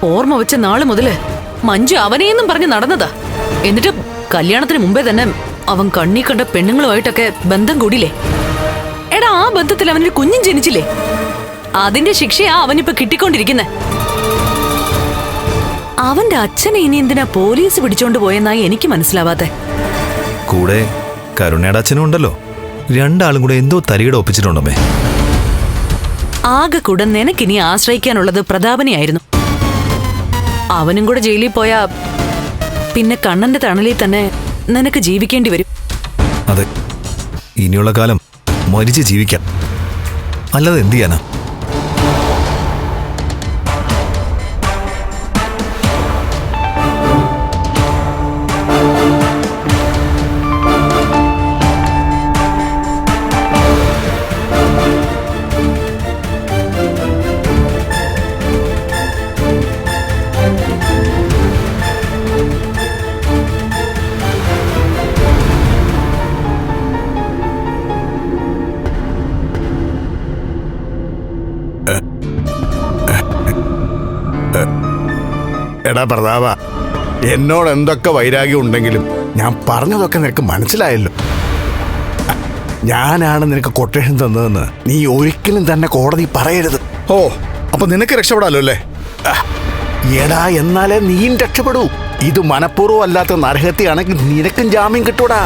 ഓർമ്മ വെച്ച നാള് മുതല് മഞ്ജു അവനെയെന്നും പറഞ്ഞ് നടന്നതാ. എന്നിട്ട് കല്യാണത്തിന് മുമ്പേ തന്നെ അവൻ കണ്ണി കണ്ട പെണ്ണുങ്ങളുമായിട്ടൊക്കെ ബന്ധം കൂടിയില്ലേ. എടാ, ആ ബന്ധത്തിൽ അവനൊരു കുഞ്ഞും ജനിച്ചില്ലേ? അതിന്റെ ശിക്ഷയാ അവനിപ്പോ കിട്ടിക്കൊണ്ടിരിക്കുന്നെ. അവന്റെ അച്ഛനെ ഇനി എന്തിനാ പോലീസ് പിടിച്ചോണ്ട് പോയെന്നായി എനിക്ക് മനസ്സിലാവാത്തെ. കൂടെ കരുണയുടെ അച്ഛനും ഉണ്ടല്ലോ. രണ്ടാളും കൂടെ എന്തോ തരികട ഒപ്പിച്ചിട്ടുണ്ടമ്മേ. ആകെ കൂടെ നിനക്കിനി ആശ്രയിക്കാനുള്ളത് പ്രതാപനെയായിരുന്നു. അവനും കൂടെ ജയിലിൽ പോയാ പിന്നെ കണ്ണന്റെ തണലിൽ തന്നെ നിനക്ക് ജീവിക്കേണ്ടി വരും. അതെ, ഇനിയുള്ള കാലം മരിച്ച് ജീവിക്കാം, അല്ലാതെ എന്ത് ചെയ്യാനാ? എടാ പ്രതാപ, എന്നോട് എന്തൊക്കെ വൈരാഗ്യം ഉണ്ടെങ്കിലും ഞാൻ പറഞ്ഞതൊക്കെ നിനക്ക് മനസ്സിലായല്ലോ. ഞാനാണ് നിനക്ക് കൊട്ടേഷൻ തന്നതെന്ന് നീ ഒരിക്കലും തന്നെ കോടതി പറയരുത്. ഓ, അപ്പൊ നിനക്ക് രക്ഷപ്പെടാലോ അല്ലേ? എടാ, എന്നാലേ നീയും രക്ഷപ്പെടൂ. ഇത് മനഃപൂർവ്വം അല്ലാത്ത നരഹത്യയാണെങ്കിൽ നിനക്കും ജാമ്യം കിട്ടൂടാ.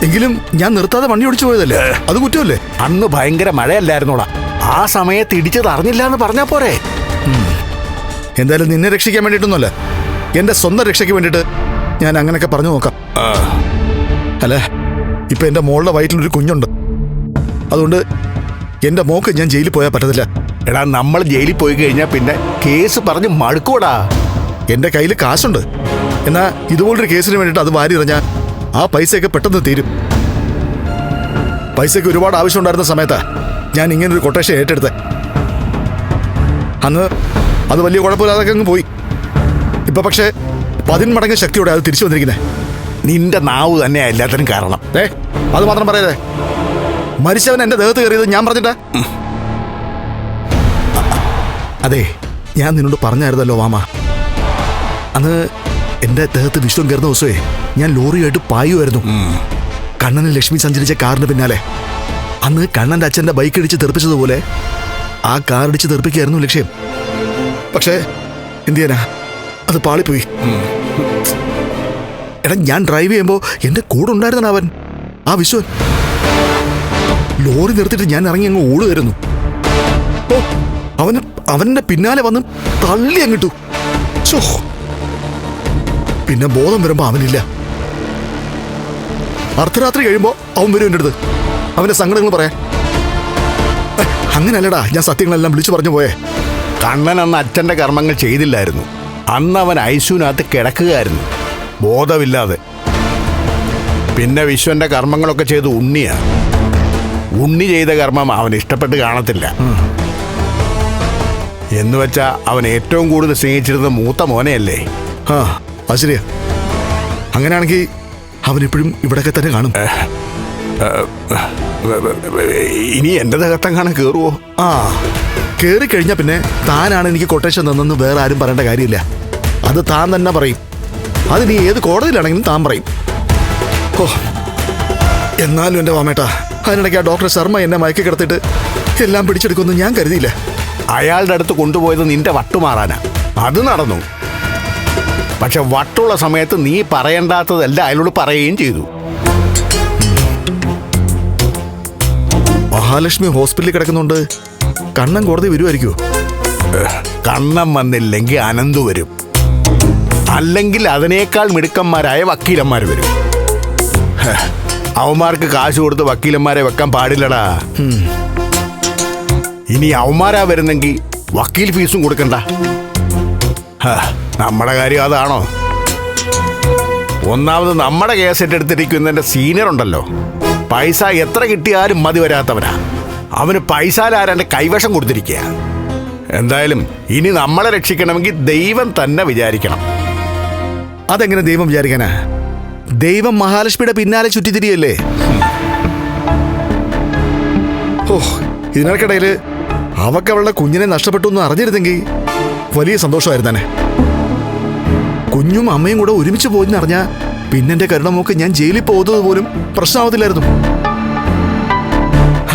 എങ്കിലും ഞാൻ നിർത്താതെ വണ്ടി ഓടിച്ചു പോയതല്ലേ, അത് കുറ്റമല്ലേ? അന്ന് ഭയങ്കര മഴയല്ലായിരുന്നോടാ. ആ സമയത്ത് ഇടിച്ചത് അറിഞ്ഞില്ല എന്ന് പറഞ്ഞാ പോരെ. എന്തായാലും നിന്നെ രക്ഷിക്കാൻ വേണ്ടിയിട്ടൊന്നുമല്ല, എന്റെ സ്വന്തം രക്ഷയ്ക്ക് വേണ്ടിയിട്ട് ഞാൻ അങ്ങനെയൊക്കെ പറഞ്ഞു നോക്കാം. അല്ലേ, ഇപ്പൊ എന്റെ മോളുടെ വയറ്റിലൊരു കുഞ്ഞുണ്ട്. അതുകൊണ്ട് എന്റെ മോക്ക് ഞാൻ ജയിലിൽ പോയാൽ പറ്റത്തില്ല. എടാ, നമ്മൾ ജയിലിൽ പോയി കഴിഞ്ഞാൽ പിന്നെ കേസ് പറഞ്ഞ് മടുക്കൂടാ. എന്റെ കയ്യിൽ കാശുണ്ട്. എന്നാ ഇതുപോലൊരു കേസിന് വേണ്ടിയിട്ട് അത് വാരി എറിഞ്ഞാൽ ആ പൈസയൊക്കെ പെട്ടെന്ന് തീരും. പൈസയ്ക്ക് ഒരുപാട് ആവശ്യമുണ്ടായിരുന്ന സമയത്താ ഞാൻ ഇങ്ങനൊരു കൊട്ടേഷൻ ഏറ്റെടുത്തത്. അന്ന് അത് വലിയ കുഴപ്പമില്ലാതൊക്കെ അങ്ങ് പോയി. ഇപ്പൊ പക്ഷേ 10 മടങ്ങ് ശക്തിയോടെ അത് തിരിച്ചു വന്നിരിക്കുന്നത്. നിന്റെ നാവ് തന്നെയാ എല്ലാത്തിനും കാരണം. അത് മാത്രം പറയതേ. മരിച്ചവൻ എന്റെ ദേഹത്ത് കയറിയത് ഞാൻ പറഞ്ഞിട്ടാ? അതെ, ഞാൻ നിന്നോട് പറഞ്ഞായിരുന്നല്ലോ മാമ, അന്ന് എന്റെ ദേഹത്ത് വിശ്വം കയറുന്ന ദിവസമേ ഞാൻ ലോറിയായിട്ട് പായുമായിരുന്നു. കണ്ണന് ലക്ഷ്മി സഞ്ചരിച്ച കാറിന് പിന്നാലെ. അന്ന് കണ്ണന്റെ അച്ഛന്റെ ബൈക്ക് ഇടിച്ച് തെറിപ്പിച്ചതുപോലെ ആ കാർ ഇടിച്ച് തെറിപ്പിക്കായിരുന്നു ലക്ഷ്യം. പക്ഷേ എന്ത് ചെയ്യാനാ, അത് പാളിപ്പോയി. എടാ, ഞാൻ ഡ്രൈവ് ചെയ്യുമ്പോൾ എന്റെ കൂടെ ഉണ്ടായിരുന്ന അവൻ, ആ വിശ്വൻ, ലോറി നിർത്തിയിട്ട് ഞാൻ ഇറങ്ങി അങ്ങ് ഓടുകയായിരുന്നു. ഓ, അവന്റെ പിന്നാലെ വന്ന് തള്ളി അങ്ങിട്ടു. പിന്നെ ബോധം വരുമ്പോ അവനില്ല. അർദ്ധരാത്രി കഴിയുമ്പോ അവൻ വരും എൻ്റെ അടുത്ത്, അവന്റെ സങ്കടങ്ങൾ പറയാൻ. അങ്ങനല്ലടാ ഞാൻ സത്യങ്ങളെല്ലാം വിളിച്ചു പറഞ്ഞു പോയേ. കണ്ണൻ അന്ന് അച്ഛൻ്റെ കർമ്മങ്ങൾ ചെയ്തില്ലായിരുന്നു. അന്ന് അവൻ ഐസിയുനകത്ത് കിടക്കുകയായിരുന്നു, ബോധമില്ലാതെ. പിന്നെ വിശ്വന്റെ കർമ്മങ്ങളൊക്കെ ചെയ്ത് ഉണ്ണിയാ. ഉണ്ണി ചെയ്ത കർമ്മം അവൻ ഇഷ്ടപ്പെട്ട് കാണത്തില്ല. എന്നുവെച്ചാ അവൻ ഏറ്റവും കൂടുതൽ സ്നേഹിച്ചിരുന്ന മൂത്ത മോനെയല്ലേ. ആ, അത് ശരിയാ. അങ്ങനെയാണെങ്കിൽ അവനെപ്പോഴും ഇവിടെയൊക്കെ തന്നെ കാണും. ഇനി എൻ്റെ ദേഹത്തെങ്ങാനും കയറുവോ? ആ, കയറി കഴിഞ്ഞാൽ പിന്നെ താനാണ് എനിക്ക് കൊട്ടേഷൻ തന്നെന്ന് വേറെ ആരും പറയേണ്ട കാര്യമില്ല. അത് താൻ തന്നെ പറയും. അത് നീ ഏത് കോടതിയിലാണെങ്കിലും താൻ പറയും. ഓ, എന്നാലും എൻ്റെ വാമേട്ടാ, അതിനിടയ്ക്ക് ആ ഡോക്ടർ ശർമ്മ എന്നെ മയക്കി കിടത്തിട്ട് എല്ലാം പിടിച്ചെടുക്കുമെന്ന് ഞാൻ കരുതിയില്ല. അയാളുടെ അടുത്ത് കൊണ്ടുപോയത് നിന്റെ വട്ടുമാറാനാ. അത് നടന്നു. പക്ഷെ വട്ടുള്ള സമയത്ത് നീ പറയേണ്ടാത്തതല്ല അയാളോട് പറയുകയും ചെയ്തു. മഹാലക്ഷ്മി ഹോസ്പിറ്റലിൽ കിടക്കുന്നുണ്ട്, കണ്ണൻ കോടതി വരുമായിരിക്കുമോ? കണ്ണൻ വന്നില്ലെങ്കിൽ അനന്തു വരും. അല്ലെങ്കിൽ അതിനേക്കാൾ മിടുക്കന്മാരായ വക്കീലന്മാർ വരും. അവന്മാർക്ക് കാശ് കൊടുത്ത് വക്കീലന്മാരെ വെക്കാൻ പാടില്ലടാ. ഇനി അവന്മാരാ വരുന്നെങ്കിൽ വക്കീൽ ഫീസും കൊടുക്കണ്ട. നമ്മുടെ കാര്യം അതാണോ? ഒന്നാമത് നമ്മുടെ കേസ് ഏറ്റെടുത്തിരിക്കുന്നതിന്റെ സീനിയർ ഉണ്ടല്ലോ, പൈസ എത്ര കിട്ടിയാലും മതി വരാത്തവനാ. അവന് പൈസയിലാരാൻ്റെ കൈവശം കൊടുത്തിരിക്കുക. എന്തായാലും ഇനി നമ്മളെ രക്ഷിക്കണമെങ്കിൽ ദൈവം തന്നെ വിചാരിക്കണം. അതെങ്ങനെ ദൈവം വിചാരിക്കാനാ? ദൈവം മഹാലക്ഷ്മിയുടെ പിന്നാലെ ചുറ്റിത്തിരിയല്ലേ. ഓ, ഇതിനിടയ്ക്കിടയിൽ അവൾക്ക് അവളുടെ കുഞ്ഞിനെ നഷ്ടപ്പെട്ടു എന്ന് അറിഞ്ഞിരുന്നെങ്കിൽ വലിയ സന്തോഷമായിരുന്നു തന്നെ. കുഞ്ഞും അമ്മയും കൂടെ ഒരുമിച്ച് പോയെന്നറിഞ്ഞാ പിന്നെ എന്റെ കരുണമോക്ക് ഞാൻ ജയിലിൽ പോകുന്നത് പോലും പ്രശ്നമാവത്തില്ലായിരുന്നു.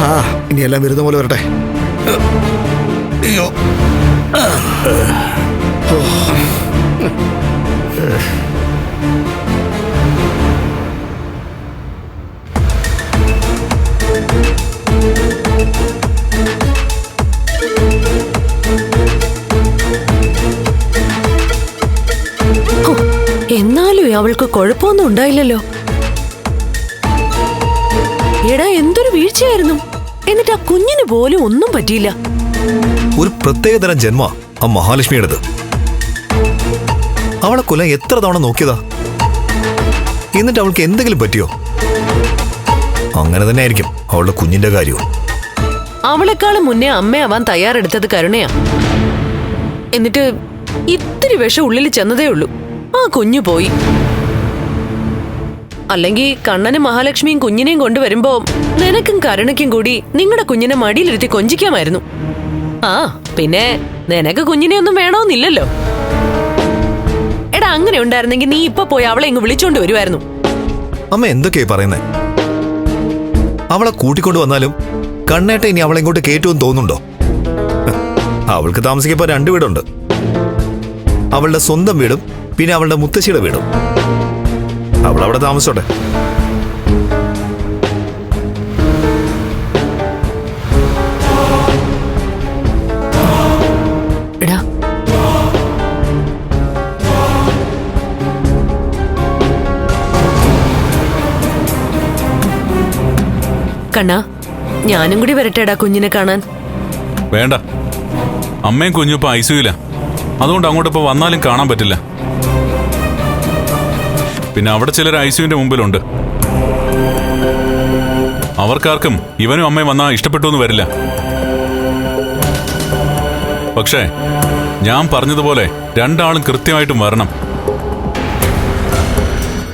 ആ ഇനി എല്ലാം വരുന്ന പോലെ വരട്ടെ. അയ്യോ എന്നാലും അവൾക്ക് കുഴപ്പമൊന്നും ഉണ്ടായില്ലല്ലോ. എടാ എന്തൊരു വീഴ്ചയായിരുന്നു. എന്നിട്ട് ആ കുഞ്ഞിന് പോലും ഒന്നും പറ്റിയില്ല. ഒരു പ്രത്യേകതരം ജന്മ ആ മഹാലക്ഷ്മിയുടേത്. അവളെ കൊല്ലാൻ എത്ര തവണ നോക്കിയതാ, എന്നിട്ട് അവൾക്ക് എന്തെങ്കിലും പറ്റിയോ? അങ്ങനെ തന്നെ ആയിരിക്കും അവളുടെ കുഞ്ഞിന്റെ കാര്യവും. അവളെക്കാളും മുന്നേ അമ്മയാവാൻ തയ്യാറെടുത്തത് കരുണയാ. എന്നിട്ട് ഇത്തിരി വിഷം ഉള്ളിൽ ചെന്നതേ ഉള്ളൂ, ആ കുഞ്ഞു പോയി. അല്ലെങ്കിൽ കണ്ണനും മഹാലക്ഷ്മിയും കുഞ്ഞിനെയും കൊണ്ടുവരുമ്പോ നിനക്കും കരുണയ്ക്കും കൂടി നിങ്ങളുടെ കുഞ്ഞിനെ മടിയിലിരുത്തി കൊഞ്ചിക്കാമായിരുന്നു. ആ പിന്നെ നിനക്ക് കുഞ്ഞിനെ ഒന്നും വേണമെന്നില്ലല്ലോ. എടാ അങ്ങനെ ഉണ്ടായിരുന്നെങ്കിൽ നീ ഇപ്പൊ പോയി അവളെ ഇങ്ങ് വിളിച്ചോണ്ട് വരുമായിരുന്നു. അമ്മ എന്തൊക്കെയാ പറയുന്നേ? അവളെ കൂട്ടിക്കൊണ്ട് വന്നാലും കണ്ണേട്ട ഇനി അവളെ ഇങ്ങോട്ട് കേറ്റുമെന്ന് തോന്നുന്നുണ്ടോ? അവൾക്ക് താമസിക്കപ്പോ 2 വീടുണ്ട്. അവളുടെ സ്വന്തം വീടും പിന്നെ അവളുടെ മുത്തശ്ശിയുടെ വീടും. അവൾ അവിടെ താമസിച്ചോട്ടെ. എടാ കണ്ണാ, ഞാനും കൂടി വരട്ടെടാ കുഞ്ഞിനെ കാണാൻ. വേണ്ട, അമ്മയും കുഞ്ഞും ഇപ്പൊ ഐസിയുല, അതുകൊണ്ട് അങ്ങോട്ട് ഇപ്പൊ വന്നാലും കാണാൻ പറ്റില്ല. പിന്നെ അവിടെ ചിലർ ഐസിയുവിന്റെ മുമ്പിലുണ്ട്. അവർക്കാർക്കും ഇവനും അമ്മയും വന്നാ ഇഷ്ടപ്പെട്ടു എന്ന് വരില്ല. പക്ഷേ ഞാൻ പറഞ്ഞതുപോലെ 2 ആളും കൃത്യമായിട്ടും വരണം.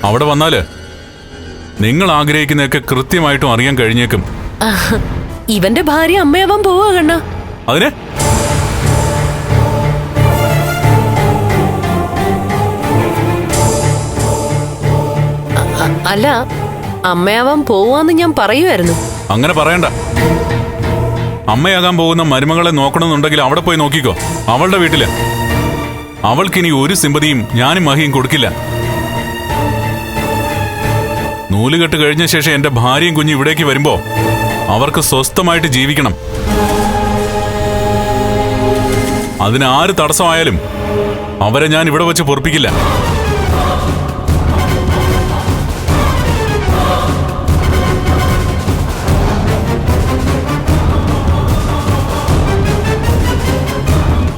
അവിടെ വന്നാല് നിങ്ങൾ ആഗ്രഹിക്കുന്നതൊക്കെ കൃത്യമായിട്ടും അറിയാൻ കഴിഞ്ഞേക്കും. ഇവന്റെ ഭാര്യ അമ്മയാവാൻ പോവാ കണ്ണാ. അതിന് അല്ല, അമ്മയാവാൻ പോവാന്ന് ഞാൻ പറയുമായിരുന്നു. അങ്ങനെ പറയണ്ട. അമ്മയാകാൻ പോകുന്ന മരുമകളെ നോക്കണമെന്നുണ്ടെങ്കിൽ അവിടെ പോയി നോക്കിക്കോ, അവളുടെ വീട്ടില്. അവൾക്കിനി ഒരു സിമ്പതിയും ഞാനും മഹിയും കൊടുക്കില്ല. നൂലുകെട്ട് കഴിഞ്ഞ ശേഷം എന്റെ ഭാര്യയും കുഞ്ഞും ഇവിടേക്ക് വരുമ്പോ അവർക്ക് സ്വസ്ഥമായിട്ട് ജീവിക്കണം. അതിന് ആര് തടസ്സമായാലും അവരെ ഞാൻ ഇവിടെ വെച്ച് പൊറുപ്പിക്കില്ല.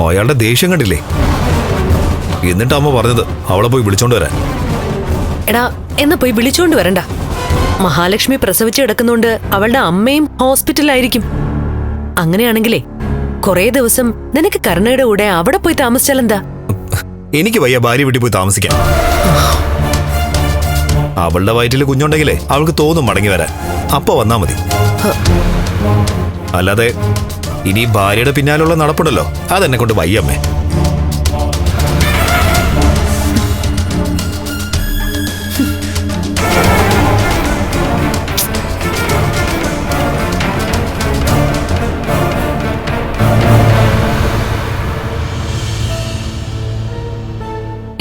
അയാളുടെ ദേഷ്യം കണ്ടില്ലേ? എന്നിട്ട് അമ്മ പറഞ്ഞത് അവളെ പോയി വിളിച്ചോണ്ട് വരാൻ. എടാ എന്നാ പോയി വിളിച്ചോണ്ട് വരണ്ട. മഹാലക്ഷ്മി പ്രസവിച്ച് കിടക്കുന്നോണ്ട് അവളുടെ അമ്മയും ഹോസ്പിറ്റലായിരിക്കും. അങ്ങനെയാണെങ്കിലേ കുറേ ദിവസം നിനക്ക് കരുണയുടെ കൂടെ അവിടെ പോയി താമസിച്ചാലെന്താ? എനിക്ക് വയ്യ ഭാര്യ വീട്ടിൽ പോയി താമസിക്കാൻ. അവളുടെ വയറ്റിൽ കുഞ്ഞുണ്ടെങ്കിലേ അവൾക്ക് തോന്നും മടങ്ങി വരാൻ. അപ്പൊ വന്നാ മതി. അല്ലാതെ ഇനി ഭാര്യയുടെ പിന്നാലുള്ള നടപ്പുണ്ടല്ലോ, അതെന്നെ കൊണ്ട് വയ്യമ്മേ.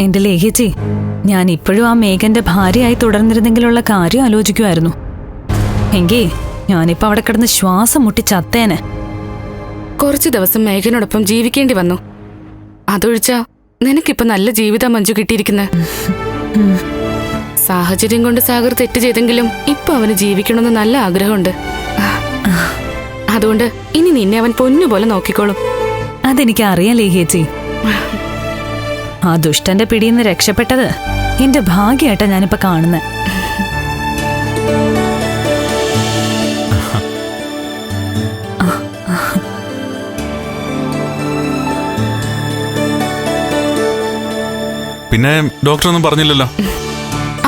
എന്റെ ലേഖ്യച്ചി, ഞാൻ ഇപ്പോഴും ആ മേഘന്റെ ഭാര്യയായി തുടർന്നിരുന്നെങ്കിലുള്ള കാര്യം ആലോചിക്കുമായിരുന്നു. എങ്കി ഞാനിപ്പോ അവിടെ കിടന്ന് ശ്വാസം മുട്ടി ചത്തേനെ. കുറച്ചു ദിവസം മേഘനോടൊപ്പം ജീവിക്കേണ്ടി വന്നു. അതൊഴിച്ചാ നിനക്കിപ്പോ നല്ല ജീവിതം മഞ്ജു കിട്ടിയിരിക്കുന്നത്. സാഹചര്യം കൊണ്ട് സാഗർ തെറ്റ് ചെയ്തെങ്കിലും ഇപ്പൊ അവന് ജീവിക്കണമെന്ന് നല്ല ആഗ്രഹമുണ്ട്. അതുകൊണ്ട് ഇനി നിന്നെ അവൻ പൊന്നുപോലെ നോക്കിക്കോളും. അതെനിക്ക് അറിയാം ലേഖ്യേച്ചി. ആ ദുഷ്ടന്റെ പിടിയിന്ന് രക്ഷപ്പെട്ടത് എന്റെ ഭാഗ്യായിട്ടാ ഞാനിപ്പോ കാണുന്നത്. പിന്നെ ഡോക്ടറൊന്നും പറഞ്ഞില്ലല്ലോ?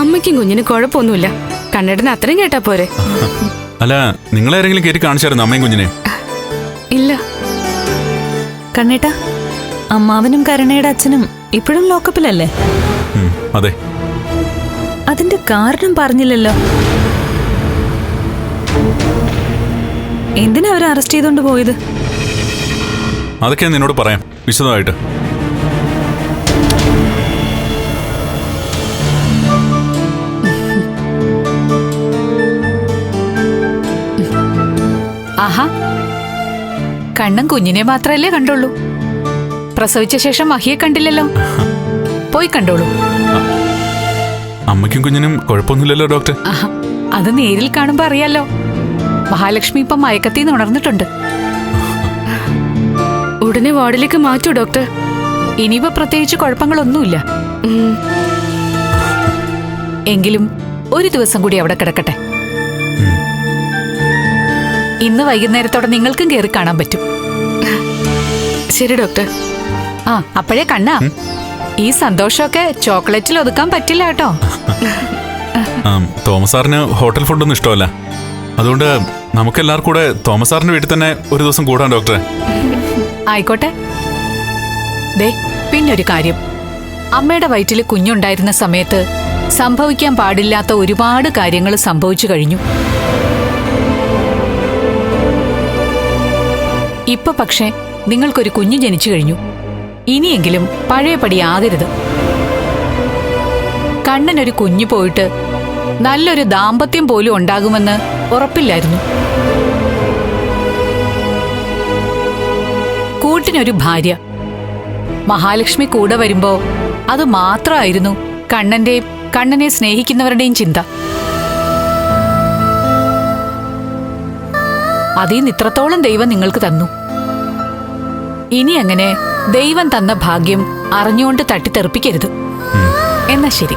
അമ്മയ്ക്കും കുഞ്ഞിനും കുഴപ്പമൊന്നുമില്ല. കണ്ണേട്ടന് അത്രയും കേട്ടാ പോരെ. അല്ല, നിങ്ങളാരെങ്കിലും കയറ്റി കാണിച്ചായിരുന്നു അമ്മയും കുഞ്ഞിനെ? ഇല്ല. കണ്ണേട്ടാ, അമ്മാവനും കരുണയുടെ അച്ഛനും ഇപ്പോഴും ലോക്കപ്പിലല്ലേ? അതെ. അതിന്റെ കാരണം പറഞ്ഞില്ലല്ലോ. എന്തിനാ അവരെ അറസ്റ്റ് ചെയ്തോണ്ട് പോയത്? അതൊക്കെ ഞാൻ നിന്നോട് പറയാം വിശദമായിട്ട്. ആഹാ, കണ്ണൻ കുഞ്ഞിനെ മാത്രല്ലേ കണ്ടുള്ളൂ. പ്രസവിച്ച ശേഷം മഹിയെ കണ്ടില്ലല്ലോ. പോയി കണ്ടോളൂ. അമ്മയ്ക്കും കുഞ്ഞിനും കുഴപ്പമൊന്നുമില്ലല്ലോ ഡോക്ടർ? ആഹാ, അത് നേരിൽ കാണുമ്പോ അറിയാലോ. മഹാലക്ഷ്മി ഇപ്പം മയക്കത്തിന്ന് ഉണർന്നിട്ടുണ്ട്. ഉടനെ വാർഡിലേക്ക് മാറ്റൂ ഡോക്ടർ. ഇനിയിപ്പോ പ്രത്യേകിച്ച് കുഴപ്പങ്ങളൊന്നുമില്ല. എങ്കിലും ഒരു ദിവസം കൂടി അവിടെ കിടക്കട്ടെ. ഇന്ന് വൈകുന്നേരത്തോടെ നിങ്ങൾക്കും കയറി കാണാൻ പറ്റും. ശരി ഡോക്ടർ. ആ, അപ്പോഴേ കണ്ണാ, ഈ സന്തോഷമൊക്കെ ചോക്ലേറ്റിൽ ഒതുക്കാൻ പറ്റില്ല കേട്ടോ. തോമസ് സാറിന് ഹോട്ടൽ ഫുഡൊന്നും ഇഷ്ടമല്ല. അതുകൊണ്ട് നമുക്കെല്ലാവർക്കും കൂടെ തോമസ് സാറിന്റെ വീട്ടിൽ തന്നെ ഒരു ദിവസം കൂടാം ഡോക്ടറെ. ആയിക്കോട്ടെ. ദേ, പിന്നൊരു കാര്യം. അമ്മയുടെ വയറ്റിൽ കുഞ്ഞുണ്ടായിരുന്ന സമയത്ത് സംഭവിക്കാൻ പാടില്ലാത്ത ഒരുപാട് കാര്യങ്ങൾ സംഭവിച്ചു കഴിഞ്ഞു. ഇപ്പൊ പക്ഷേ നിങ്ങൾക്കൊരു കുഞ്ഞ് ജനിച്ചു കഴിഞ്ഞു. ഇനിയെങ്കിലും പഴയപടി ആകരുത്. കണ്ണനൊരു കുഞ്ഞു പോയിട്ട് നല്ലൊരു ദാമ്പത്യം പോലും ഉണ്ടാകുമെന്ന് ഉറപ്പില്ലായിരുന്നു. കൂട്ടിനൊരു ഭാര്യ, മഹാലക്ഷ്മി കൂടെ വരുമ്പോ അത് മാത്രമായിരുന്നു കണ്ണന്റെയും കണ്ണനെ സ്നേഹിക്കുന്നവരുടെയും ചിന്ത. അതിന്ന് ഇത്രത്തോളം ദൈവം നിങ്ങൾക്ക് തന്നു. ഇനി അങ്ങനെ ദൈവം തന്ന ഭാഗ്യം അറിഞ്ഞുകൊണ്ട് തട്ടിത്തെറിപ്പിക്കരുത്. എന്നാ ശരി.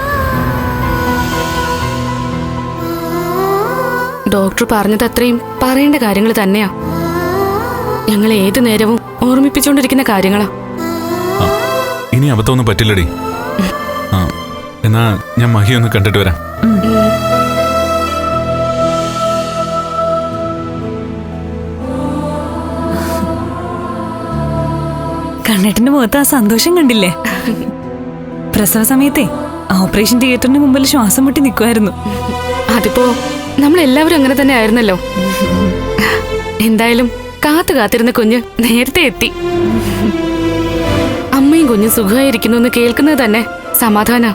ഡോക്ടർ പറഞ്ഞത് അത്രയും പറയേണ്ട കാര്യങ്ങൾ തന്നെയാ. ഞങ്ങൾ ഏതു നേരവും ഓർമ്മിപ്പിച്ചുകൊണ്ടിരിക്കുന്ന കാര്യങ്ങളാ. ഇനി അബദ്ധമൊന്നും പറ്റില്ലടി. എന്നാ ഞാൻ മഹി ഒന്ന് കണ്ടിട്ട് വരാം. കണ്ണേട്ടന്റെ മുഖത്ത് ആ സന്തോഷം കണ്ടില്ലേ? പ്രസവ സമയത്തെ ഓപ്പറേഷൻ തിയേറ്ററിന് മുമ്പിൽ ശ്വാസം മുട്ടി നിൽക്കുമായിരുന്നു. അതിപ്പോ നമ്മളെല്ലാവരും അങ്ങനെ തന്നെ ആയിരുന്നല്ലോ. എന്തായാലും കാത്തിരുന്ന കുഞ്ഞ് നേരത്തെ എത്തി. അമ്മയും കുഞ്ഞും സുഖമായിരിക്കുന്നു എന്ന് കേൾക്കുന്നത് തന്നെ സമാധാന.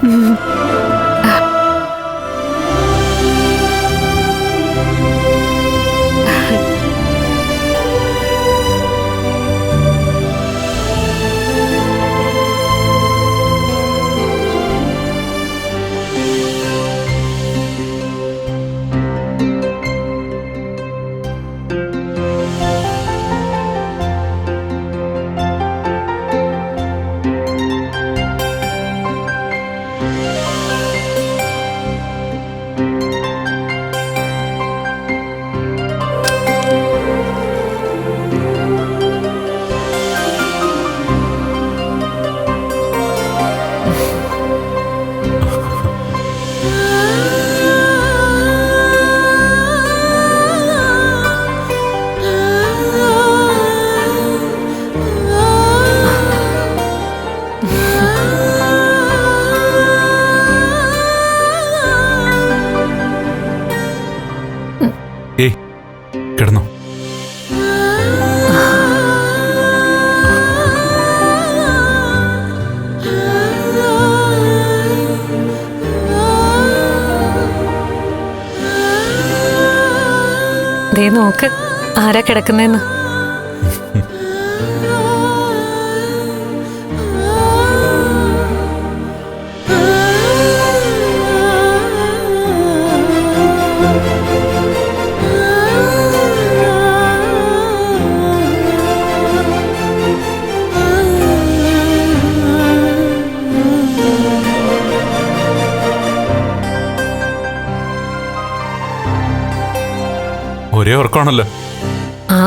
ഏയ്, കിടന്നോ. ദേ നോക്ക്, ആരാ കിടക്കുന്നേന്ന്. ഒരേ ഉറക്കമാണല്ലോ. ആ,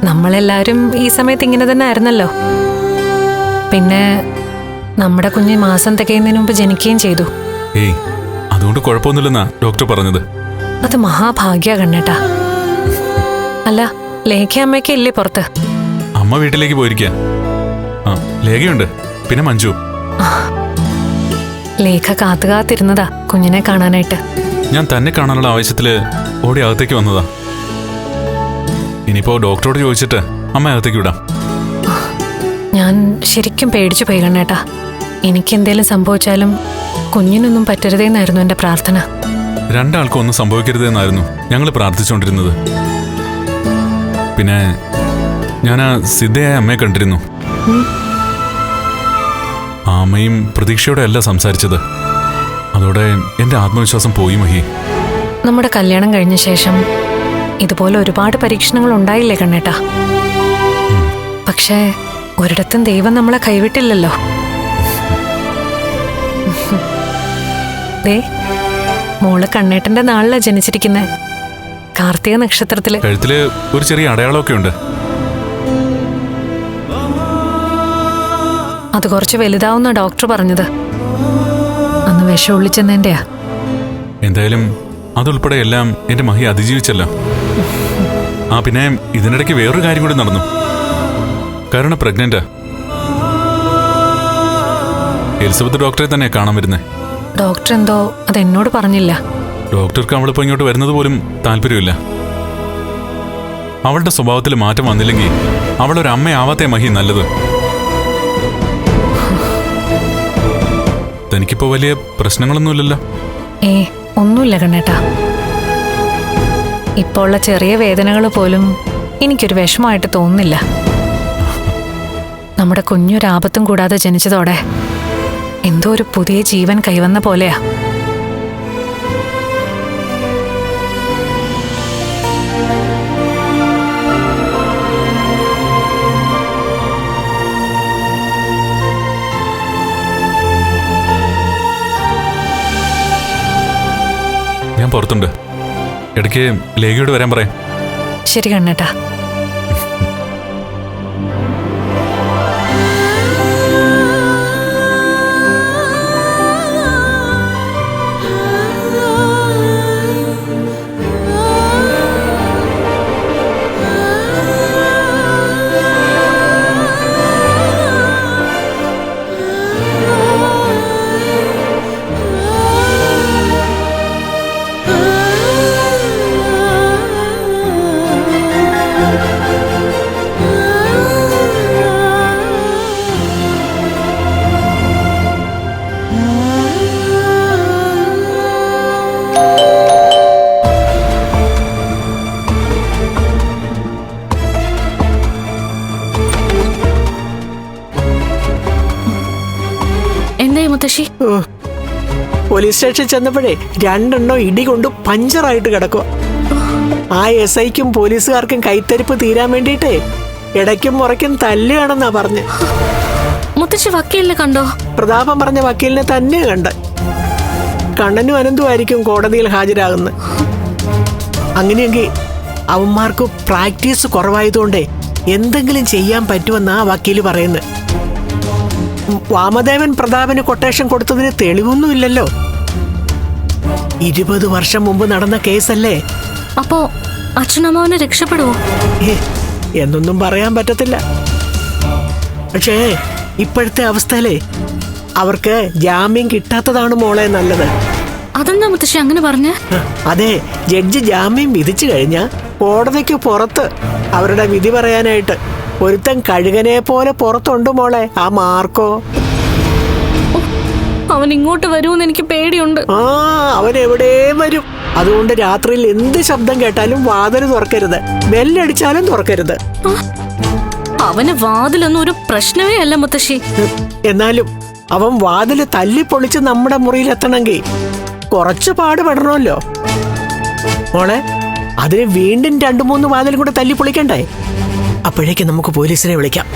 നമ്മളെല്ലാരും ഈ സമയത്ത് ഇങ്ങനെ തന്നെ ആയിരുന്നല്ലോ. പിന്നെ നമ്മുടെ കുഞ്ഞ് മാസം തികയുന്നതിന് മുമ്പ് ജനിക്കുകയും ചെയ്തു. ഏയ്, അതുകൊണ്ട് കുഴപ്പമൊന്നുമില്ലെന്നാ ഡോക്ടർ പറഞ്ഞത്. അത് മഹാഭാഗ്യ കണ്ണേട്ടാ. അല്ല, ലേഖ അമ്മയ്ക്ക് ഇല്ലേ പുറത്ത്? അമ്മ വീട്ടിലേക്ക് പോയിരിക്കുക. ലേഖയുണ്ട്, പിന്നെ മഞ്ജു. ലേഖ കാത്തുകാത്തിരുന്നതാ കുഞ്ഞിനെ കാണാനായിട്ട്. ഞാൻ തന്നെ കാണാനുള്ള ആവശ്യത്തില് ഓടി അകത്തേക്ക് വന്നതാ. ഇനിയിപ്പോ ഡോക്ടറോട് ചോദിച്ചിട്ട് അമ്മ അകത്തേക്ക് വിടാം. ഞാൻ ശരിക്കും പേടിച്ചു പോയി കണ്ണേട്ടാ. എനിക്കെന്തേലും സംഭവിച്ചാലും കുഞ്ഞിനൊന്നും പറ്റരുതേന്നായിരുന്നു എന്റെ പ്രാർത്ഥന. രണ്ടാൾക്കും ഒന്നും സംഭവിക്കരുതെന്നായിരുന്നു ഞങ്ങൾ പ്രാർത്ഥിച്ചുകൊണ്ടിരുന്നത്. പിന്നെ ഞാൻ ആ സിദ്ധയായ അമ്മയെ കണ്ടിരുന്നു. ആ അമ്മയും പ്രതീക്ഷയോടെ അല്ല സംസാരിച്ചത്. അതോടെ എന്റെ ആത്മവിശ്വാസം പോയി മഹി. നമ്മുടെ കല്യാണം കഴിഞ്ഞ ശേഷം ഇതുപോലെ ഒരുപാട് പരീക്ഷണങ്ങൾ ഉണ്ടായില്ലേ കണ്ണേട്ടാ? പക്ഷേ ഒരിടത്തും ദൈവം നമ്മളെ കൈവിട്ടില്ലല്ലോ. ദേ മോള് കണ്ണേട്ടന്റെ നാളിലാ ജനിച്ചിരിക്കുന്നെ. കാർത്തിക നക്ഷത്രത്തില്. കഴുത്തില് ഒരു ചെറിയ അടയാളമൊക്കെ ഉണ്ട്. അത് കുറച്ച് വലുതാവുന്ന ഡോക്ടർ പറഞ്ഞത്. അന്ന് വിഷം ഒളിച്ചെന്നേന്റെയാ. എന്തായാലും അതുൾപ്പെടെ എല്ലാം എന്റെ മഹി അതിജീവിച്ചല്ലോ. ആ പിന്നെ ഇതിനിടയ്ക്ക് വേറൊരു കാര്യം കൂടി നടന്നു. കാരണം പ്രഗ്നന്റാ. എലിസബത്ത് ഡോക്ടറെ തന്നെ കാണാൻ വരുന്നേ. ഡോക്ടർ എന്തോ അതെന്നോട് പറഞ്ഞില്ല. ഡോക്ടർക്ക് അവളിപ്പോ ഇങ്ങോട്ട് വരുന്നത് പോലും താല്പര്യമില്ല. അവളുടെ സ്വഭാവത്തിൽ മാറ്റം വന്നില്ലെങ്കിൽ അവളൊരു അമ്മയാവാത്തേ മഹി നല്ലത്. തനിക്കിപ്പോ വലിയ പ്രശ്നങ്ങളൊന്നുമില്ലല്ലോ? ഒന്നുമില്ല കണ്ണേട്ടാ. ഇപ്പോൾ ഉള്ള ചെറിയ വേദനകൾ പോലും എനിക്കൊരു വിഷമമായിട്ട് തോന്നുന്നില്ല. നമ്മുടെ കുഞ്ഞൊരാപത്തും കൂടാതെ ജനിച്ചതോടെ എന്തോ ഒരു പുതിയ ജീവൻ കൈവന്ന പോലെയാ. ഞാൻ പുറത്തുണ്ട്. ഇടയ്ക്ക് ലേഖയോട് വരാൻ പറയാം. ശരി കണ്ണേട്ടാ. പോലീസ് സ്റ്റേഷനിൽ ചെന്നപ്പോഴേ രണ്ടെണ്ണം ഇടി കൊണ്ട് പഞ്ചറായിട്ട് കിടക്കുക. ആ SIക്കും പോലീസുകാർക്കും കൈത്തരിപ്പ് തീരാൻ വേണ്ടിയിട്ടേ ഇടയ്ക്കും മുറയ്ക്കും തല്ലുകയാണെന്നാ പറഞ്ഞ്. മുത്തശ്ശി വക്കീലിനെ കണ്ടോ? പ്രതാപം പറഞ്ഞ വക്കീലിനെ തന്നെ കണ്ട്. കണ്ണനും അനന്തുമായിരിക്കും കോടതിയിൽ ഹാജരാകുന്നത്. അങ്ങനെയെങ്കിൽ അവന്മാർക്ക് പ്രാക്ടീസ് കുറവായതുകൊണ്ടേ എന്തെങ്കിലും ചെയ്യാൻ പറ്റുമെന്നാ വക്കീല് പറയുന്നത്. വാമദേവൻ പ്രതാപന് കൊട്ടേഷൻ കൊടുത്തതിന് തെളിവൊന്നുമില്ലല്ലോ. 20 വർഷം മുമ്പ് നടന്ന കേസല്ലേ. അപ്പോ അച്ഛനമ്മാവനെ രക്ഷപ്പെടുവോ? എന്നൊന്നും പറയാൻ പറ്റത്തില്ല. പക്ഷേ ഇപ്പോഴത്തെ അവസ്ഥയിലേ അവർക്ക് ജാമ്യം കിട്ടാത്തതാണ് മോളെ നല്ലത്. അതെന്താ മുത്തശ്ശി അങ്ങനെ പറഞ്ഞ? അതെ, ജഡ്ജി ജാമ്യം വിധിച്ചു കഴിഞ്ഞാ കോടതിക്ക് പുറത്ത് അവരുടെ വിധി പറയാനായിട്ട് ഒരുത്തൻ കഴുകനെ പോലെ പുറത്തുണ്ട് മോളെ. ആ മാർക്കോ അവൻ ഇങ്ങോട്ട് വരുമെന്ന് എനിക്ക് പേടിയുണ്ട്. അവൻ എവിടെയും വരും. അതുകൊണ്ട് രാത്രിയിൽ എന്ത് ശബ്ദം കേട്ടാലും വാതിൽ തുറക്കരുത്, ബെല്ലടിച്ചാലും തുറക്കരുത്. അവന് വാതിലൊന്നും ഒരു പ്രശ്നമേ അല്ല മുത്തശ്ശി. എന്നാലും അവൻ വാതില് തല്ലിപ്പൊളിച്ച് നമ്മുടെ മുറിയിൽ എത്തണമെങ്കിൽ കുറച്ച് പാടുപെടണമല്ലോ മോളെ. അതിന് വീണ്ടും 2-3 വാതിലും കൂടെ തല്ലിപ്പൊളിക്കണ്ടേ? അപ്പോഴേക്കും നമുക്ക് പോലീസിനെ വിളിക്കാം.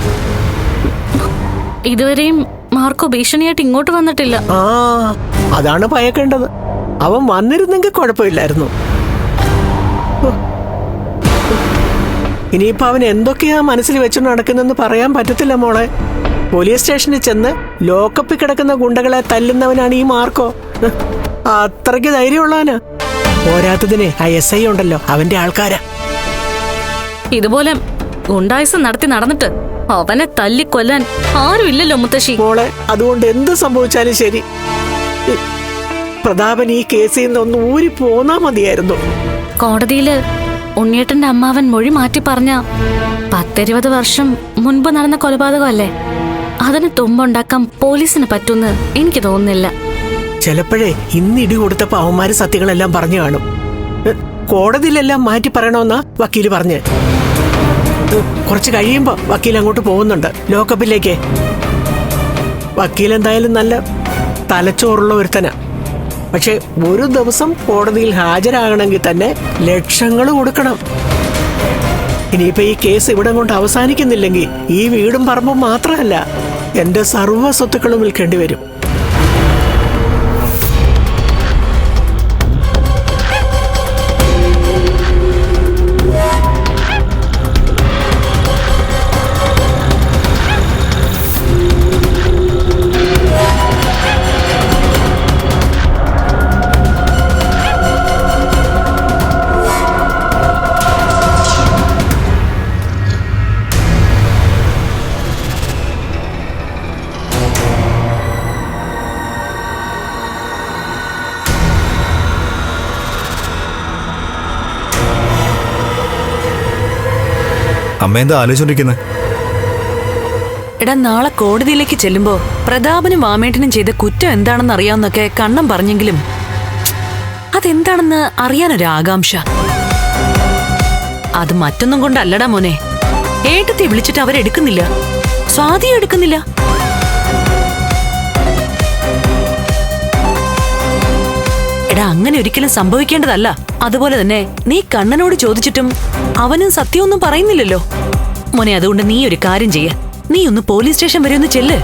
ഇതുവരെയും മാർക്കോ ഭീഷണിയായിട്ട് ഇങ്ങോട്ട് വന്നിട്ടില്ല. അതാണ് ഭയക്കേണ്ടത്. അവൻ വന്നിരുന്നെങ്കിൽ കുഴപ്പമില്ലായിരുന്നു. ഇനിയിപ്പോ അവൻ എന്തൊക്കെയാ മനസ്സിൽ വെച്ചു നടക്കുന്നെന്ന് പറയാൻ പറ്റത്തില്ല മോളെ. പോലീസ് സ്റ്റേഷനിൽ ചെന്ന് ലോക്കപ്പിൽ കിടക്കുന്ന ഗുണ്ടകളെ തല്ലുന്നവനാണ് ഈ മാർക്കോ. അത്രയ്ക്ക് ധൈര്യമുള്ളവനാ. പോരാത്തതിന് ആ SI ഉണ്ടല്ലോ, അവന്റെ ആൾക്കാരാ. ഇതുപോലെ ഗുണ്ടായുസം നടത്തി നടന്നിട്ട് അവനെ തല്ലിക്കൊല്ലാൻ ആരും ഇല്ലല്ലോ മുത്തശ്ശി. മോളെ, അതുകൊണ്ട് എന്ത് സംഭവിച്ചാലും ശരി പ്രതാപൻ ഈ കേസിൽ നിന്നൊന്ന് ഊരി പോന്നാ മതിയായിരുന്നു. കോടതിയില് ഉണ്ണിയേട്ടന്റെ അമ്മാവൻ മൊഴി മാറ്റി പറഞ്ഞ 10-20 വർഷം മുൻപ് നടന്ന കൊലപാതകമല്ലേ, അതിന് തുമ്പുണ്ടാക്കാൻ പോലീസിന് പറ്റുമെന്ന് എനിക്ക് തോന്നുന്നില്ല. ചിലപ്പോഴേ ഇന്ന് ഇടി കൊടുത്തപ്പോ അവന്മാര് സത്യങ്ങളെല്ലാം പറഞ്ഞു കാണും. കോടതിയിലെല്ലാം മാറ്റി പറയണമെന്നാ വക്കീല് പറഞ്ഞ്. കുറച്ച് കഴിയുമ്പോ വക്കീൽ അങ്ങോട്ട് പോകുന്നുണ്ട്, ലോക്കപ്പിലേക്ക്. വക്കീൽ എന്തായാലും നല്ല തലച്ചോറുള്ള ഒരുത്തനാ. പക്ഷെ ഒരു ദിവസം കോടതിയിൽ ഹാജരാകണമെങ്കിൽ തന്നെ ലക്ഷങ്ങൾ കൊടുക്കണം. ഇനിയിപ്പോ ഈ കേസ് ഇവിടെ കൊണ്ട് അവസാനിക്കുന്നില്ലെങ്കിൽ ഈ വീടും പറമ്പും മാത്രമല്ല, എന്റെ സർവ്വ സ്വത്തുക്കളും വിൽക്കേണ്ടി വരും. അമ്മ എന്താ ആലോചിച്ചോണ്ടിരിക്കുന്നത്? എടാ, നാളെ കോടതിയിലേക്ക് ചെല്ലുമ്പോ പ്രതാപനും വാമേട്ടനും ചെയ്ത കുറ്റം എന്താണെന്ന് അറിയാവുന്നൊക്കെ കണ്ണം പറഞ്ഞെങ്കിലും അതെന്താണെന്ന് അറിയാനൊരു ആകാംക്ഷ. അത് മറ്റൊന്നും കൊണ്ടല്ലടാ മോനെ. ഏട്ടത്തെ വിളിച്ചിട്ട് അവരെടുക്കുന്നില്ല, സ്വാതിയും എടുക്കുന്നില്ല. എടാ, അങ്ങനെ ഒരിക്കലും സംഭവിക്കേണ്ടതല്ല. അതുപോലെ തന്നെ നീ കണ്ണനോട് ചോദിച്ചിട്ടും അവനും സത്യമൊന്നും പറയുന്നില്ലല്ലോ മോനെ. അതുകൊണ്ട് നീ ഒരു കാര്യം ചെയ്യ, നീ ഒന്ന് പോലീസ് സ്റ്റേഷൻ വരെ ഒന്ന് ചെല്ല്.